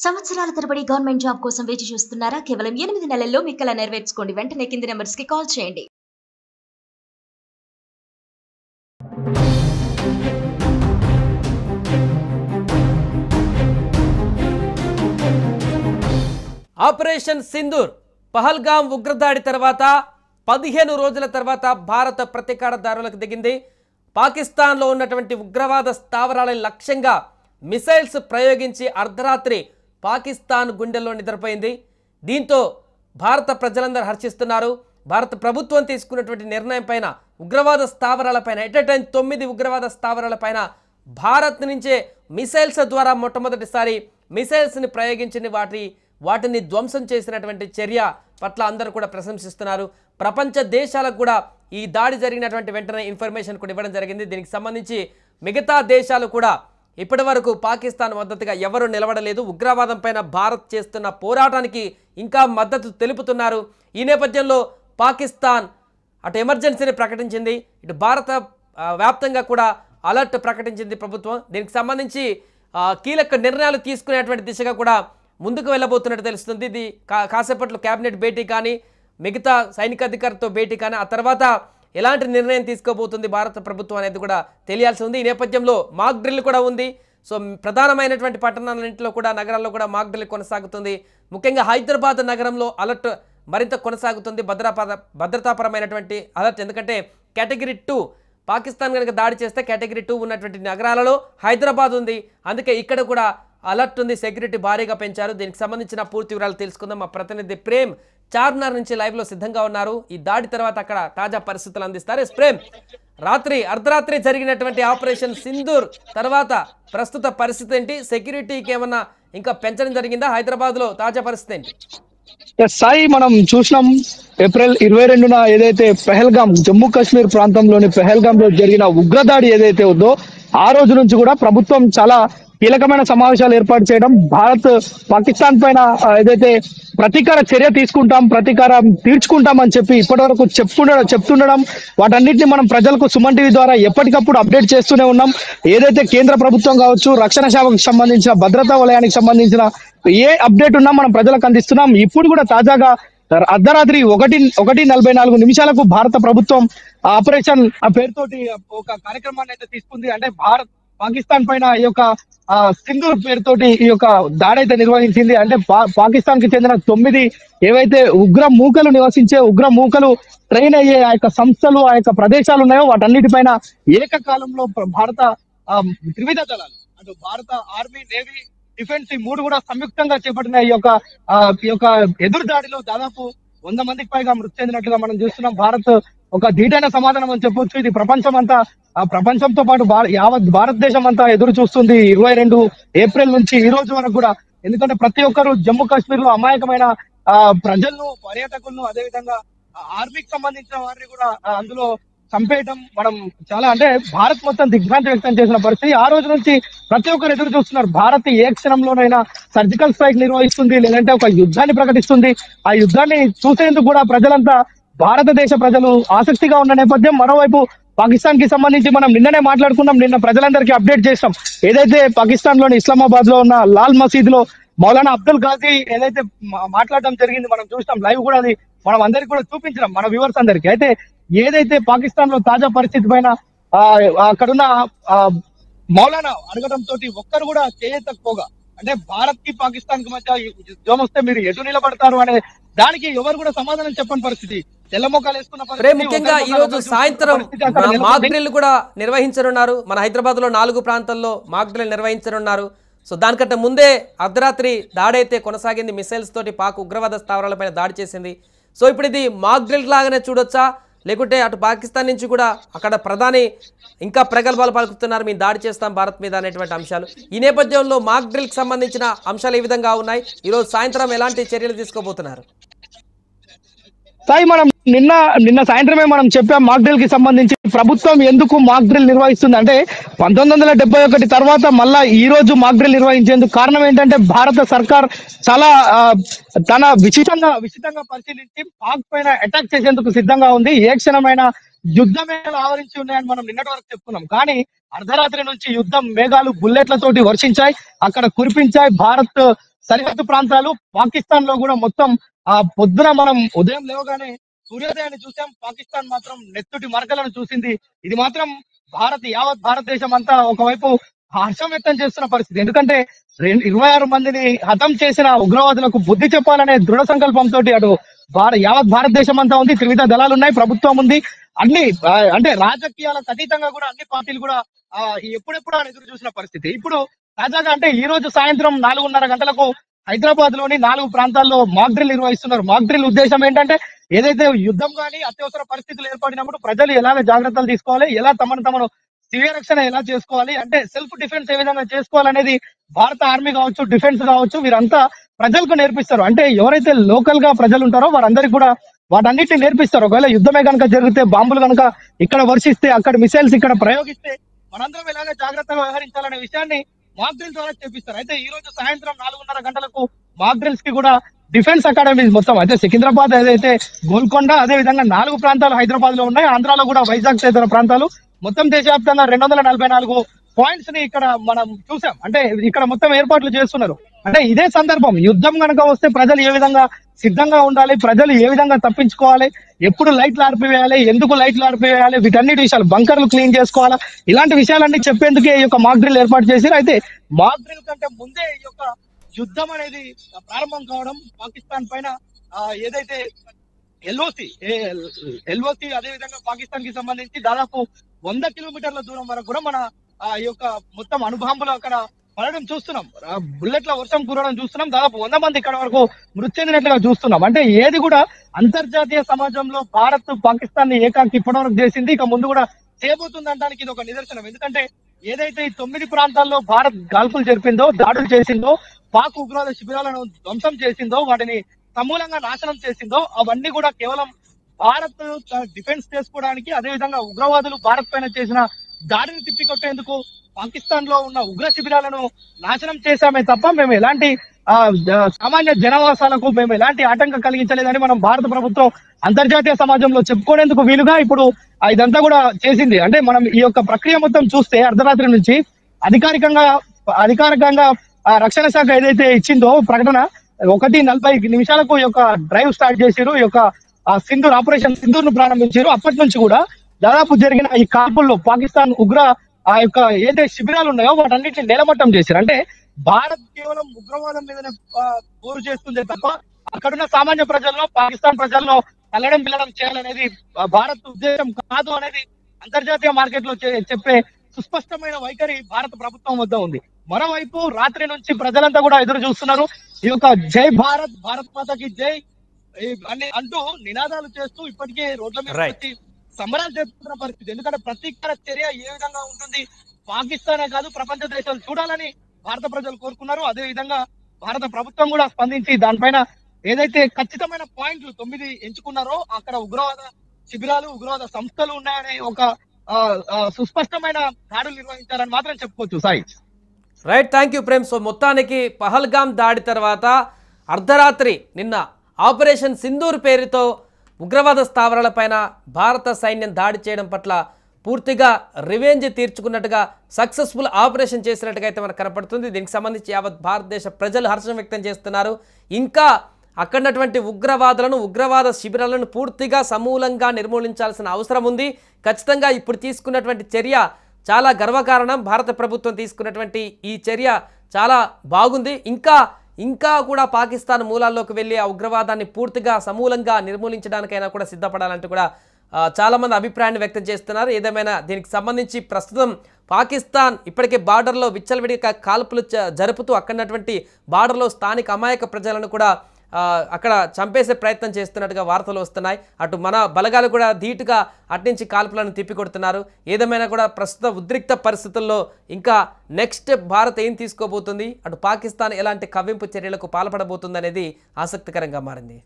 సంవత్సరాల తరబడి government job కోసం వేచి చూస్తున్నారా? కేవలం 8 నెలల్లో మీ కల నెరవేర్చుకోండి. వెంటనే కింది నంబర్స్‌కి కాల్ చేయండి. ఆపరేషన్ సింధూర్ పహల్గాం ఉగ్రదాడి తర్వాత 15 రోజుల తర్వాత భారత ప్రతీకారదారులకు దిగింది. పాకిస్తాన్లో ఉన్నటువంటి ఉగ్రవాద స్థావరాల లక్ష్యంగా మిసైల్స్ ప్రయోగించి అర్ధరాత్రి పాకిస్తాన్ గుండెల్లో నిద్రపోయింది. దీంతో భారత ప్రజలందరూ హర్షిస్తున్నారు. భారత ప్రభుత్వం తీసుకున్నటువంటి నిర్ణయం పైన ఉగ్రవాద స్థావరాలపైన ఎట్ ఎ టైం 9 ఉగ్రవాద స్థావరాలపైన భారత్ నుంచే మిసైల్స్ ద్వారా మొట్టమొదటిసారి మిసైల్స్ని ప్రయోగించిన వాటిని ధ్వంసం చేసినటువంటి చర్య పట్ల అందరూ కూడా ప్రశంసిస్తున్నారు. ప్రపంచ దేశాలకు కూడా ఈ దాడి జరిగినటువంటి వెంటనే ఇన్ఫర్మేషన్ కూడా ఇవ్వడం జరిగింది. దీనికి సంబంధించి మిగతా దేశాలు కూడా ఇప్పటివరకు పాకిస్తాన్ మద్దతుగా ఎవరు నిలబడలేదు. ఉగ్రవాదం పైన భారత్ చేస్తున్న పోరాటానికి ఇంకా మద్దతు తెలుపుతున్నారు. ఈ నేపథ్యంలో పాకిస్తాన్ అటు ఎమర్జెన్సీని ప్రకటించింది, ఇటు భారత వ్యాప్తంగా కూడా అలర్ట్ ప్రకటించింది ప్రభుత్వం. దీనికి సంబంధించి కీలక నిర్ణయాలు తీసుకునేటువంటి దిశగా కూడా ముందుకు వెళ్ళబోతున్నట్టు తెలుస్తుంది. ఇది కాసేపట్లో కేబినెట్ భేటీ కానీ మిగతా సైనికాధికారితో భేటీ కానీ ఆ తర్వాత ఎలాంటి నిర్ణయం తీసుకోబోతుంది భారత ప్రభుత్వం అనేది కూడా తెలియాల్సి ఉంది. ఈ నేపథ్యంలో మాక్ డ్రిల్ కూడా ఉంది. సో ప్రధానమైనటువంటి పట్టణాలన్నింటిలో కూడా నగరాల్లో కూడా మాక్ డ్రిల్ కొనసాగుతుంది. ముఖ్యంగా హైదరాబాద్ నగరంలో అలర్ట్ మరింత కొనసాగుతుంది. భద్రతాపరమైనటువంటి అలర్ట్, ఎందుకంటే కేటగిరీ 2 పాకిస్తాన్ కనుక దాడి చేస్తే కేటగిరీ 2 ఉన్నటువంటి నగరాలలో హైదరాబాద్ ఉంది. అందుకే ఇక్కడ కూడా అలర్ట్ ఉంది, సెక్యూరిటీ భారీగా పెంచారు. దీనికి సంబంధించిన పూర్తి వివరాలు తెలుసుకుందాం. మా ప్రతినిధి ప్రేమ్ చార్మినార్ నుంచి లైవ్లో సిద్ధంగా ఉన్నారు. ఈ దాడి తర్వాత అక్కడ తాజా పరిస్థితులు అందిస్తారు. ప్రేమ్, అర్ధరాత్రి జరిగినటువంటి ఆపరేషన్ సింధూర్ తర్వాత ప్రస్తుత పరిస్థితి ఏంటి? సెక్యూరిటీకి ఏమన్నా ఇంకా పెంచడం జరిగిందా? హైదరాబాద్లో తాజా పరిస్థితి ఏంటి? సాయి, మనం చూసినాం ఏప్రిల్ 22న ఏదైతే పెహల్గాం, జమ్మూ కాశ్మీర్ ప్రాంతంలోని పెహల్గాం లో జరిగిన ఉగ్రదాడి ఏదైతే ఉందో ఆ రోజు నుంచి కూడా ప్రభుత్వం చాలా కీలకమైన సమావేశాలు ఏర్పాటు చేయడం, భారత్ పాకిస్తాన్ పైన ఏదైతే ప్రతీకార చర్య తీసుకుంటాం, ప్రతీకారం తీర్చుకుంటాం అని చెప్పి ఇప్పటి వరకు చెప్తుండడం, వాటన్నిటిని మనం ప్రజలకు సుమన్ టీవీ ద్వారా ఎప్పటికప్పుడు అప్డేట్ చేస్తూనే ఉన్నాం. ఏదైతే కేంద్ర ప్రభుత్వం కావచ్చు, రక్షణ శాఖకు సంబంధించిన, భద్రతా వలయానికి సంబంధించిన ఏ అప్డేట్ ఉన్నా మనం ప్రజలకు అందిస్తున్నాం. ఇప్పుడు కూడా తాజాగా అర్ధరాత్రి 1:44 భారత ప్రభుత్వం ఆపరేషన్ పేరుతోటి ఒక కార్యక్రమాన్ని అయితే తీసుకుంది. అంటే భారత్ పాకిస్తాన్ పైన ఈ యొక్క సింధూర్ పేరుతోటి ఈ యొక్క దాడి అయితే నిర్వహించింది. అంటే పాకిస్తాన్ కి చెందిన 9 ఏవైతే ఉగ్ర మూకలు నివసించే, ఉగ్ర మూకలు ట్రైన్ అయ్యే ఆ యొక్క సంస్థలు, ఆ యొక్క ప్రదేశాలు ఉన్నాయో వాటన్నిటిపైన ఏకకాలంలో భారత త్రివిధ దళాలు, అటు భారత ఆర్మీ, నేవీ, డిఫెన్స్ ఈ 3 కూడా సంయుక్తంగా చేపట్టిన ఈ యొక్క ఎదురు దాడిలో దాదాపు 100 మందికి పైగా మృతి చెందినట్లుగా మనం చూస్తున్నాం. భారత్ ఒక ధీటైన సమాధానం అని చెప్పొచ్చు. ఇది ప్రపంచంతో పాటు యావత్ భారతదేశం అంతా ఎదురు చూస్తుంది 22 ఏప్రిల్ నుంచి ఈ రోజు వరకు కూడా. ఎందుకంటే ప్రతి ఒక్కరు జమ్మూ కాశ్మీర్ లో అమాయకమైన ప్రజలను, పర్యాటకులను, అదేవిధంగా ఆర్మీకి సంబంధించిన వారిని కూడా అందులో చంపేయటం మనం చాలా, అంటే భారత్ మొత్తం దిగ్భ్రాంతి వ్యక్తం చేసిన పరిస్థితి. ఆ రోజు నుంచి ప్రతి ఒక్కరు ఎదురు చూస్తున్నారు. భారత్ ఏ క్షణంలోనైనా సర్జికల్ స్ట్రైక్ నిర్వహిస్తుంది, లేదంటే ఒక యుద్ధాన్ని ప్రకటిస్తుంది. ఆ యుద్ధాన్ని చూసేందుకు కూడా ప్రజలంతా, భారతదేశ ప్రజలు ఆసక్తిగా ఉన్న నేపథ్యం. మరోవైపు పాకిస్తాన్ కి సంబంధించి మనం నిన్ననే మాట్లాడుకున్నాం, నిన్న ప్రజలందరికీ అప్డేట్ చేస్తాం. ఏదైతే పాకిస్తాన్ లోని ఇస్లామాబాద్ లో ఉన్న లాల్ మసీద్ లో మౌలానా అబ్దుల్ ఘాజీ ఏదైతే మాట్లాడడం జరిగింది, మనం చూస్తాం లైవ్ కూడా, అది మనం అందరికి కూడా చూపించినాం మన వ్యూవర్స్ అందరికి. అయితే ఏదైతే పాకిస్తాన్ లో తాజా పరిస్థితి పైన అక్కడున్న మౌలానా అడగడం తోటి ఒక్కరు కూడా చేయకపోగా, అంటే భారత్ కి పాకిస్తాన్ కి మధ్య యుద్ధం వస్తే మీరు ఎటు నిలబడతారు అనే దానికి ఎవరు కూడా సమాధానం చెప్పని పరిస్థితి. తెల్లమొక్కలు వేసుకున్న ముఖ్యంగా ఈ రోజు సాయంత్రం మాక్ డ్రిల్ కూడా నిర్వహించనున్నారు. మన హైదరాబాద్ లో 4 ప్రాంతాల్లో మాక్ డ్రిల్ నిర్వహించనున్నారు. సో దానికంటే ముందే అర్ధరాత్రి దాడి అయితే కొనసాగింది. మిసైల్స్ తోటి పాక్ ఉగ్రవాద స్థావరాలపైన దాడి చేసింది. సో ఇప్పుడు ఇది మాక్ డ్రిల్ లాగానే చూడొచ్చా, లేకుంటే అటు పాకిస్తాన్ నుంచి కూడా అక్కడ ప్రధాని ఇంకా ప్రగల్భాలు పలుకుతున్నారు, మేము దాడి చేస్తాం భారత్ మీద అనేటువంటి అంశాలు. ఈ నేపథ్యంలో మాక్ డ్రిల్కి సంబంధించిన అంశాలు ఏ విధంగా ఉన్నాయి? ఈరోజు సాయంత్రం ఎలాంటి చర్యలు తీసుకోబోతున్నారు? సాయి, మనం నిన్న సాయంత్రమే మనం చెప్పాం మాక్ డ్రిల్ కి సంబంధించి. ప్రభుత్వం ఎందుకు మాక్ డ్రిల్ నిర్వహిస్తుంది అంటే 1971 తర్వాత మళ్ళా ఈ రోజు మాక్ డ్రిల్ నిర్వహించేందుకు కారణం ఏంటంటే భారత సర్కార్ చాలా తన విచితంగా పరిశీలించి పాక్ పైన అటాక్ చేసేందుకు సిద్ధంగా ఉంది. ఏ క్షణమైన యుద్ధ మేఘాలు ఆవరించి ఉన్నాయని మనం నిన్నటి వరకు చెప్పుకున్నాం. కానీ అర్ధరాత్రి నుంచి యుద్ధం మేఘాలు బుల్లెట్లతోటి వర్షించాయి, అక్కడ కురిపించాయి. భారత్ సరిహద్దు ప్రాంతాలు పాకిస్తాన్ లో కూడా మొత్తం పొద్దున మనం ఉదయం లేవగానే సూర్యోదయాన్ని చూసాం. పాకిస్తాన్ మాత్రం నెత్తుటి మరకలను చూసింది. ఇది మాత్రం యావత్ భారతదేశం అంతా ఒకవైపు హర్షం వ్యక్తం చేస్తున్న పరిస్థితి. ఎందుకంటే 26 మందిని హతం చేసిన ఉగ్రవాదులకు బుద్ధి చెప్పాలనే దృఢ సంకల్పంతో అటు యావత్ భారతదేశం అంతా ఉంది. త్రివిధ దళాలు ఉన్నాయి, ప్రభుత్వం ఉంది. అన్ని అంటే రాజకీయాలకు అతీతంగా కూడా అన్ని పార్టీలు కూడా ఎప్పుడెప్పుడు అని ఎదురు చూసిన పరిస్థితి. ఇప్పుడు తాజాగా అంటే ఈ రోజు సాయంత్రం 4:30 గంటలకు హైదరాబాద్ లోని 4 ప్రాంతాల్లో మాక్ డ్రిల్ నిర్వహిస్తున్నారు. మాక్ డ్రిల్ ఉద్దేశం ఏంటంటే ఏదైతే యుద్ధం కానీ అత్యవసర పరిస్థితులు ఏర్పడినప్పుడు ప్రజలు ఎలాగ జాగ్రత్తలు తీసుకోవాలి, ఎలా తమను స్వీయ రక్షణ ఎలా చేసుకోవాలి, అంటే సెల్ఫ్ డిఫెన్స్ ఏ విధంగా చేసుకోవాలనేది భారత ఆర్మీ కావచ్చు, డిఫెన్స్ కావచ్చు, వీరంతా ప్రజలకు నేర్పిస్తారు. అంటే ఎవరైతే లోకల్ గా ప్రజలు ఉంటారో వారందరికీ కూడా వాటన్నిటిని నేర్పిస్తారు. ఒకవేళ యుద్ధమే కనుక జరిగితే, బాంబులు కనుక ఇక్కడ వర్షిస్తే, అక్కడ మిసైల్స్ ఇక్కడ ప్రయోగిస్తే మనందరం ఎలాగ జాగ్రత్తగా వ్యవహరించాలనే విషయాన్ని మాక్ డ్రిల్ ద్వారా చేపిస్తారు. అయితే ఈ రోజు సాయంత్రం 4:30 గంటలకు మాక్ డ్రిల్స్ కి కూడా డిఫెన్స్ అకాడమీస్ మొత్తం అయితే సికింద్రాబాద్ ఏదైతే గోల్కొండ, అదే విధంగా 4 ప్రాంతాలు హైదరాబాద్ లో ఉన్నాయి. ఆంధ్రాలో కూడా వైజాగ్ తదితర ప్రాంతాలు, మొత్తం దేశవ్యాప్తంగా 244 పాయింట్స్ ని ఇక్కడ మనం చూసాం. అంటే ఇక్కడ మొత్తం ఏర్పాట్లు చేస్తున్నారు. అంటే ఇదే సందర్భం, యుద్ధం కనుక వస్తే ప్రజలు ఏ విధంగా సిద్ధంగా ఉండాలి, ప్రజలు ఏ విధంగా తప్పించుకోవాలి, ఎప్పుడు లైట్లు ఆర్పివేయాలి, ఎందుకు లైట్లు ఆర్పివేయాలి, వీటన్నిటి విషయాలు, బంకర్లు క్లీన్ చేసుకోవాలా, ఇలాంటి విషయాలన్నీ చెప్పేందుకే ఈ యొక్క మాక్ డ్రిల్ ఏర్పాటు చేశారు. అయితే మాక్ డ్రిల్ కంటే ముందే ఈ యొక్క యుద్ధం అనేది ప్రారంభం కావడం, పాకిస్తాన్ పైన ఏదైతే ఎల్ఓసి అదే విధంగా పాకిస్తాన్ కి సంబంధించి దాదాపు 100 కిలోమీటర్ల దూరం వరకు కూడా మన ఈ యొక్క మొత్తం అణుబాంబులు అక్కడ పడడం చూస్తున్నాం. బుల్లెట్ల వర్షం కురవడం చూస్తున్నాం. దాదాపు 100 మంది ఇక్కడ వరకు మృతి చెందినట్లుగా చూస్తున్నాం. అంటే ఏది కూడా అంతర్జాతీయ సమాజంలో భారత్ పాకిస్తాన్ ని ఏకాకి ఇప్పటివరకు చేసింది, ఇక ముందు కూడా చేయబోతుంది అనడానికి ఇది ఒక నిదర్శనం. ఎందుకంటే ఏదైతే ఈ 9 ప్రాంతాల్లో భారత్ గాల్పులు జరిపిందో, దాడులు చేసిందో, పాక్ ఉగ్రవాద శిబిరాలను ధ్వంసం చేసిందో, వాటిని సమూలంగా నాశనం చేసిందో, అవన్నీ కూడా కేవలం భారత్ డిఫెన్స్ చేసుకోవడానికి, అదేవిధంగా ఉగ్రవాదులు భారత్ పైన చేసిన దాడిని తిప్పికొట్టేందుకు పాకిస్తాన్ లో ఉన్న ఉగ్ర శిబిరాలను నాశనం చేశామే తప్ప మేము ఎలాంటి సామాన్య జనవాసాలకు మేము ఎలాంటి ఆటంకం కలిగించలేదని మనం భారత ప్రభుత్వం అంతర్జాతీయ సమాజంలో చెప్పుకునేందుకు వీలుగా ఇప్పుడు ఇదంతా కూడా చేసింది. అంటే మనం ఈ యొక్క ప్రక్రియ మొత్తం చూస్తే అర్ధరాత్రి నుంచి అధికారికంగా రక్షణ శాఖ ఏదైతే ఇచ్చిందో ప్రకటన, 1:40 నిమిషాలకు ఈ యొక్క డ్రైవ్ స్టార్ట్ చేశారు. ఈ యొక్క సింధూర్ ఆపరేషన్ సింధూర్ ను ప్రారంభించారు. అప్పటి నుంచి కూడా దాదాపు జరిగిన ఈ కాల్పుల్లో పాకిస్తాన్ ఉగ్ర యొక్క ఏదైతే శిబిరాలు ఉన్నాయో వాటన్నిటిని నేలమట్టం చేశారు. అంటే భారత్ కేవలం ఉగ్రవాదం మీదనే పోరు చేస్తుందే తప్ప అక్కడున్న సామాన్య ప్రజల్లో, పాకిస్తాన్ ప్రజల్లో కల్లడం పిల్లడం చేయాలనేది భారత్ ఉద్దేశం కాదు అనేది అంతర్జాతీయ మార్కెట్ లో చెప్పే సుస్పష్టమైన వైఖరి భారత ప్రభుత్వం వద్ద ఉంది. మరోవైపు రాత్రి నుంచి ప్రజలంతా కూడా ఎదురు చూస్తున్నారు. ఈ యొక్క జై భారత్, భారత్ మాతకి జై అని అంటూ నినాదాలు చేస్తూ ఇప్పటికే రోడ్ల మీద వచ్చి సంబరాలు జరుపుతున్న పరిస్థితి. ఎందుకంటే ప్రతీకార చర్య ఏ విధంగా ఉంటుంది, పాకిస్తానే కాదు ప్రపంచ దేశాలు చూడాలని భారత ప్రజలు కోరుకున్నారు. అదే విధంగా భారత ప్రభుత్వం కూడా స్పందించి దానిపైన ఏదైతే ఖచ్చితమైన పాయింట్లు 9 ఎంచుకున్నారో అక్కడ ఉగ్రవాద శిబిరాలు, ఉగ్రవాద సంస్థలు ఉన్నాయనే ఒక సుస్పష్టమైన దాడులు నిర్వహించారని మాత్రం చెప్పుకోవచ్చు. Sai right, thank you Prem. So మొత్తానికి పహల్గామ్ దాడి తర్వాత అర్ధరాత్రి నిన్న ఆపరేషన్ సింధూర్ పేరుతో ఉగ్రవాద స్థావరాలపైన భారత సైన్యం దాడి చేయడం పట్ల పూర్తిగా రివెంజ్ తీర్చుకున్నట్టుగా, సక్సెస్ఫుల్ ఆపరేషన్ చేసినట్టుగా అయితే మనకు కనపడుతుంది. దీనికి సంబంధించి యావత్ భారతదేశ ప్రజలు హర్షం వ్యక్తం చేస్తున్నారు. ఇంకా అక్కడున్నటువంటి ఉగ్రవాద శిబిరాలను పూర్తిగా సమూలంగా నిర్మూలించాల్సిన అవసరం ఉంది. ఖచ్చితంగా ఇప్పుడు తీసుకున్నటువంటి చర్య చాలా గర్వకారణం. భారత ప్రభుత్వం తీసుకున్నటువంటి ఈ చర్య చాలా బాగుంది. ఇంకా కూడా పాకిస్తాన్ మూలాల్లోకి వెళ్ళి ఆ ఉగ్రవాదాన్ని పూర్తిగా సమూలంగా నిర్మూలించడానికైనా కూడా సిద్ధపడాలంటూ కూడా చాలామంది అభిప్రాయాన్ని వ్యక్తం చేస్తున్నారు. ఏదేమైనా దీనికి సంబంధించి ప్రస్తుతం పాకిస్తాన్ ఇప్పటికే బార్డర్లో విచ్చలవిడిగా కాల్పులు జరుపుతూ అక్కడున్నటువంటి బార్డర్లో స్థానిక అమాయక ప్రజలను కూడా అక్కడ చంపేసే ప్రయత్నం చేస్తున్నట్టుగా వార్తలు వస్తున్నాయి. అటు మన బలగాలు కూడా ధీటుగా అట్నుంచి కాల్పులను తిప్పికొడుతున్నారు. ఏదేమైనా కూడా ప్రస్తుత ఉద్రిక్త పరిస్థితుల్లో ఇంకా నెక్స్ట్ భారత్ ఏం తీసుకోబోతుంది, అటు పాకిస్తాన్ ఎలాంటి కవ్వింపు చర్యలకు పాల్పడబోతుంది అనేది ఆసక్తికరంగా మారింది.